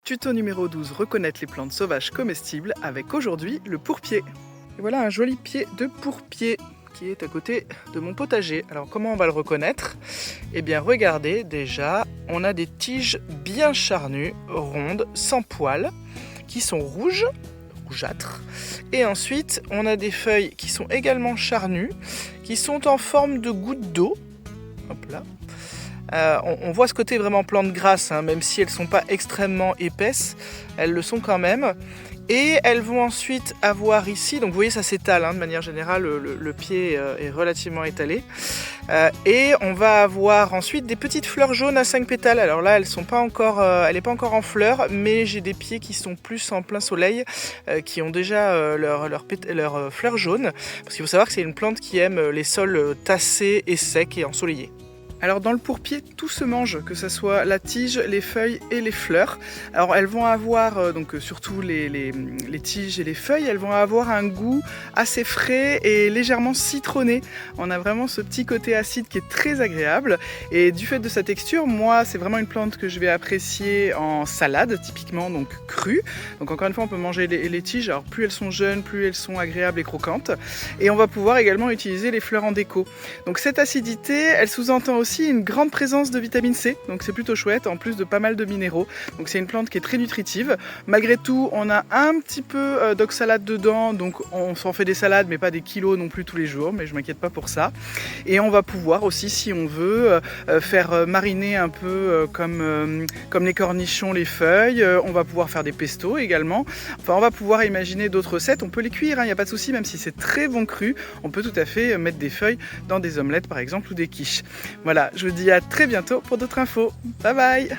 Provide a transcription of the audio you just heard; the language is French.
Tuto numéro 12, reconnaître les plantes sauvages comestibles avec aujourd'hui le pourpier. Et voilà un joli pied de pourpier qui est à côté de mon potager. Alors comment on va le reconnaître? Eh bien regardez, déjà on a des tiges bien charnues, rondes, sans poils, qui sont rouges, rougeâtres. Et ensuite on a des feuilles qui sont également charnues, qui sont en forme de gouttes d'eau. Hop là. On voit ce côté vraiment plante grasse, hein, même si elles ne sont pas extrêmement épaisses, elles le sont quand même. Et elles vont ensuite avoir ici, donc vous voyez ça s'étale, hein, de manière générale le pied est relativement étalé. Et on va avoir ensuite des petites fleurs jaunes à 5 pétales. Alors là elles sont pas encore, elle n'est pas encore en fleurs, mais j'ai des pieds qui sont plus en plein soleil, qui ont déjà leurs fleurs jaunes. Parce qu'il faut savoir que c'est une plante qui aime les sols tassés et secs et ensoleillés. Alors dans le pourpier, tout se mange, que ce soit la tige, les feuilles et les fleurs. Alors elles vont avoir, donc surtout les tiges et les feuilles, elles vont avoir un goût assez frais et légèrement citronné. On a vraiment ce petit côté acide qui est très agréable. Et du fait de sa texture, moi c'est vraiment une plante que je vais apprécier en salade, typiquement donc crue. Donc encore une fois on peut manger les tiges, alors plus elles sont jeunes, plus elles sont agréables et croquantes. Et on va pouvoir également utiliser les fleurs en déco. Donc cette acidité, elle sous-entend aussi une grande présence de vitamine C, donc c'est plutôt chouette, en plus de pas mal de minéraux. Donc c'est une plante qui est très nutritive. Malgré tout, on a un petit peu d'oxalate dedans, donc on s'en fait des salades, mais pas des kilos non plus tous les jours, mais je m'inquiète pas pour ça. Et on va pouvoir aussi, si on veut, faire mariner un peu comme les cornichons, les feuilles. On va pouvoir faire des pestos également. Enfin, on va pouvoir imaginer d'autres recettes. On peut les cuire, il n'y a pas de souci, même si c'est très bon cru. On peut tout à fait mettre des feuilles dans des omelettes, par exemple, ou des quiches. Voilà, je vous dis à très bientôt pour d'autres infos. Bye bye!